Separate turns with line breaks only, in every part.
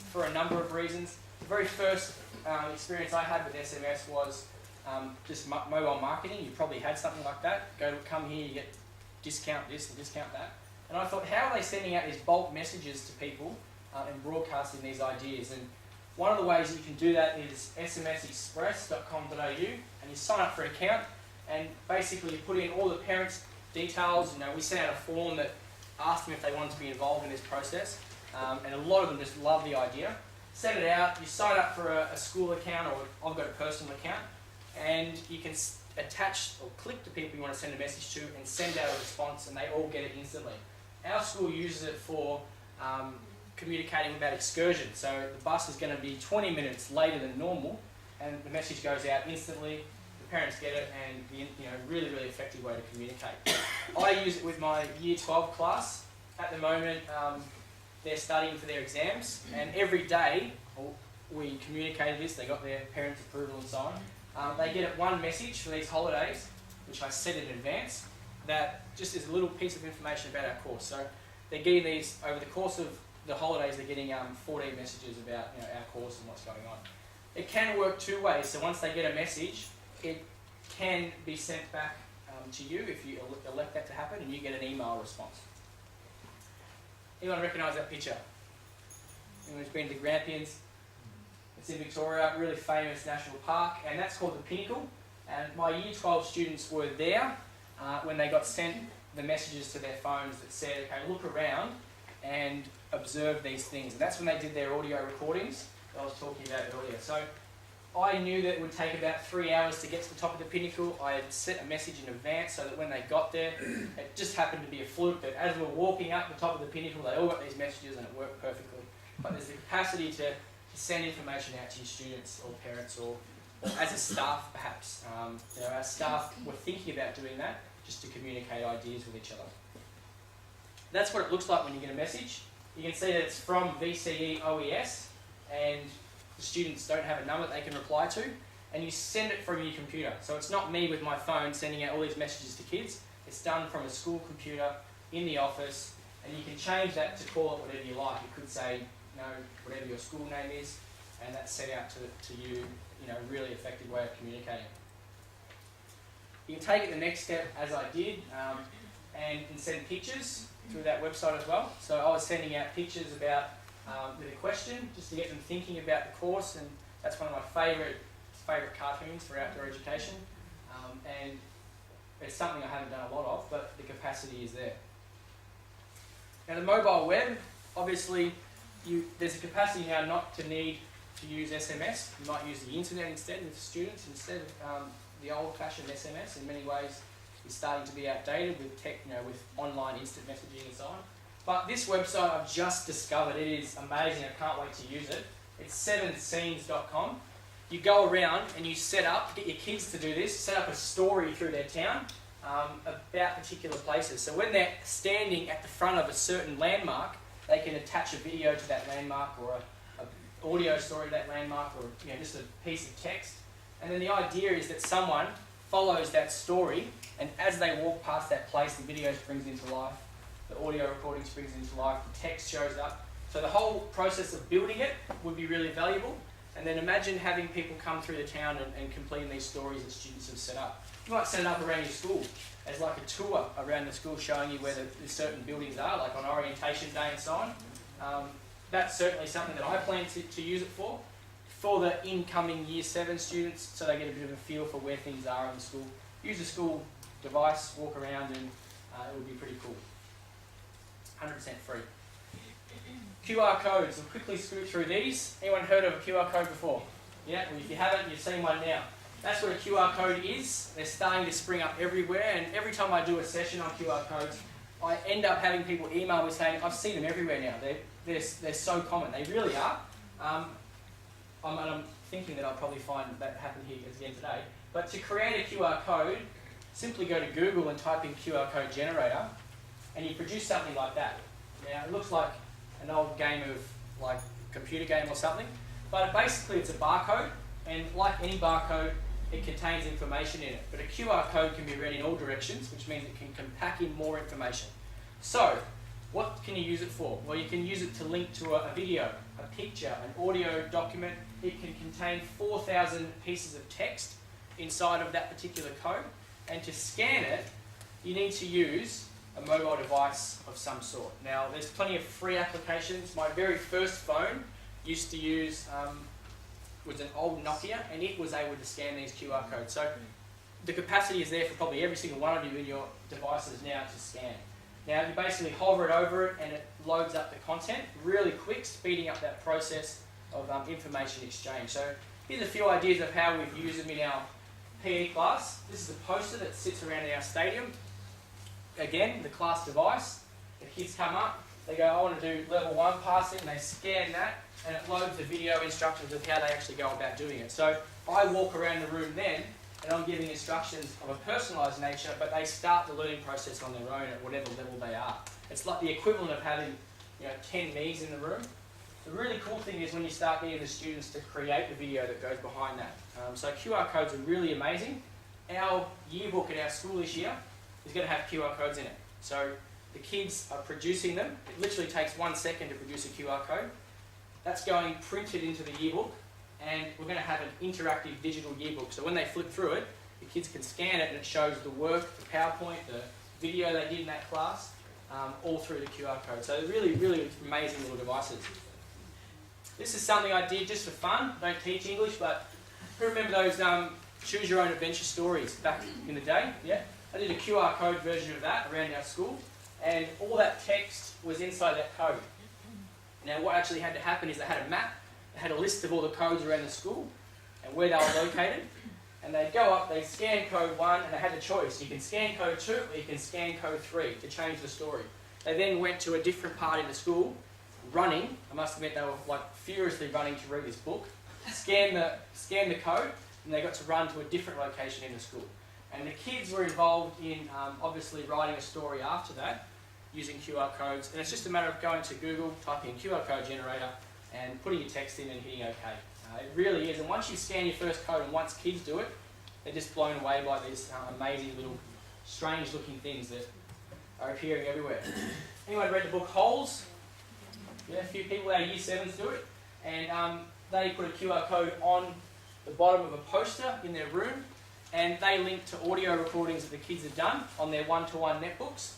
for a number of reasons. The very first experience I had with SMS was just mobile marketing. You probably had something like that. Come here, you get discount this and discount that. And I thought, how are they sending out these bulk messages to people and broadcasting these ideas? And one of the ways you can do that is smsexpress.com.au, and you sign up for an account, and basically you put in all the parents' details. We sent out a form that asked them if they wanted to be involved in this process, and a lot of them just love the idea. Send it out, you sign up for a school account, or I've got a personal account, and you can attach or click to people you want to send a message to and send out a response, and they all get it instantly. Our school uses it for communicating about excursions. So the bus is going to be 20 minutes later than normal, and the message goes out instantly. The parents get it, and really, really effective way to communicate. I use it with my Year 12 class. At the moment, they're studying for their exams, and every day we communicated this. They got their parents' approval and so on. They get one message for these holidays, which I set in advance, that just is a little piece of information about our course. So they're getting these over the course of the holidays. They're getting 14 messages about our course and what's going on. It can work two ways. So once they get a message, it can be sent back to you if you elect that to happen, and you get an email response. Anyone recognise that picture? Anyone who's been to Grampians? It's in Victoria, really famous national park, and that's called the Pinnacle. And my Year 12 students were there when they got sent the messages to their phones that said, okay, look around and observe these things. And that's when they did their audio recordings that I was talking about earlier. So I knew that it would take about 3 hours to get to the top of the Pinnacle. I had set a message in advance so that when they got there, it just happened to be a fluke that as we were walking up the top of the Pinnacle, they all got these messages and it worked perfectly. But there's the capacity to send information out to your students or parents or as a staff perhaps. Our staff were thinking about doing that just to communicate ideas with each other. That's what it looks like when you get a message. You can see that it's from VCE OES, and the students don't have a number they can reply to, and you send it from your computer. So it's not me with my phone sending out all these messages to kids. It's done from a school computer in the office, and you can change that to call it whatever you like. You could say, whatever your school name is, and that's sent out to you, a really effective way of communicating. You can take it the next step, as I did, and send pictures through that website as well. So I was sending out pictures about with a question, just to get them thinking about the course, and that's one of my favourite cartoons for outdoor education. And it's something I haven't done a lot of, but the capacity is there. Now the mobile web, obviously, there's a capacity now not to need to use SMS. You might use the internet instead with students, instead of the old-fashioned SMS. In many ways, is starting to be outdated with tech, with online instant messaging and so on. But this website I've just discovered, it is amazing. I can't wait to use it. It's 7scenes.com. You go around and you get your kids to do this, set up a story through their town about particular places. So when they're standing at the front of a certain landmark, they can attach a video to that landmark, or an audio story to that landmark, or just a piece of text. And then the idea is that someone follows that story, and as they walk past that place, the video springs into life, the audio recording springs into life, the text shows up. So the whole process of building it would be really valuable. And then imagine having people come through the town and completing these stories that students have set up. You might set it up around your school as like a tour around the school, showing you where the certain buildings are, like on orientation day and so on. That's certainly something that I plan to use it for the incoming Year 7 students, so they get a bit of a feel for where things are in the school. Use a school device, walk around, and it would be pretty cool. 100% free. QR codes, we'll quickly scoot through these. Anyone heard of a QR code before? Yeah, well if you haven't, you've seen one now. That's what a QR code is. They're starting to spring up everywhere, and every time I do a session on QR codes, I end up having people email me saying, I've seen them everywhere now. They're so common. They really are. I'm thinking that I'll probably find that happen here again today. But to create a QR code, simply go to Google and type in QR code generator, and you produce something like that. Now it looks like an old game of like computer game or something, but basically it's a barcode, and like any barcode, it contains information in it. But a QR code can be read in all directions, which means it can pack in more information. So What can you use it for? Well, you can use it to link to a video, a picture, an audio document. It can contain 4,000 pieces of text inside of that particular code. And to scan it, you need to use a mobile device of some sort. Now, there's plenty of free applications. My very first phone used to use, was an old Nokia, and it was able to scan these QR codes. So the capacity is there for probably every single one of you in your devices now to scan. Now, you basically hover it over it and it loads up the content really quick, speeding up that process of information exchange. So here's a few ideas of how we've used them in our PE class. This is a poster that sits around our stadium. Again, the class device. The kids come up, they go, I want to do level 1 passing, and they scan that, and it loads the video instructions of how they actually go about doing it. So I walk around the room then, and I'm giving instructions of a personalised nature, but they start the learning process on their own at whatever level they are. It's like the equivalent of having 10 me's in the room. The really cool thing is when you start getting the students to create the video that goes behind that. So QR codes are really amazing. Our yearbook at our school this year is going to have QR codes in it. So the kids are producing them. It literally takes 1 second to produce a QR code. That's going printed into the yearbook, and we're going to have an interactive digital yearbook. So when they flip through it, the kids can scan it and it shows the work, the PowerPoint, the video they did in that class, all through the QR code. So really, really amazing little devices. This is something I did just for fun. I don't teach English, but who remember those choose your own adventure stories back in the day? Yeah, I did a QR code version of that around our school, and all that text was inside that code. Now what actually had to happen is they had a map, they had a list of all the codes around the school and where they were located, and they'd go up, they'd scan code 1, and they had a choice. You can scan code 2 or you can scan code 3 to change the story. They then went to a different part in the school, running, I must admit they were like furiously running to read this book, scan the code, and they got to run to a different location in the school. And the kids were involved in obviously writing a story after that using QR codes, and it's just a matter of going to Google, typing QR code generator and putting your text in and hitting OK. It really is, and once you scan your first code and once kids do it, they're just blown away by these amazing little strange looking things that are appearing everywhere. Anyone read the book Holes? Yeah, a few people, our Year 7s do it, and they put a QR code on the bottom of a poster in their room, and they link to audio recordings that the kids have done on their one-to-one netbooks.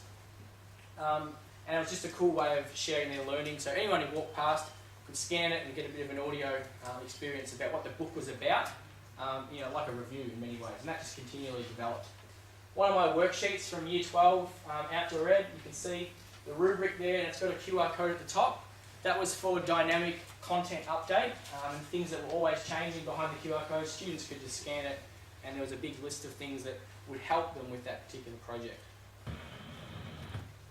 And it was just a cool way of sharing their learning, so anyone who walked past could scan it and get a bit of an audio experience about what the book was about, like a review in many ways, and that just continually developed. One of my worksheets from Year 12, Outdoor Ed, you can see the rubric there, and it's got a QR code at the top. That was for dynamic content update, and things that were always changing behind the QR code. Students could just scan it, and there was a big list of things that would help them with that particular project.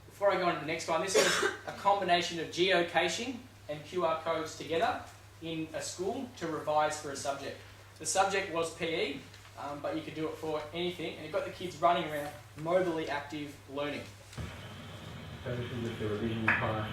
Before I go on to the next one, this is a combination of geocaching and QR codes together in a school to revise for a subject. The subject was PE, but you could do it for anything, and it got the kids running around, mobily active learning.
With the revision part,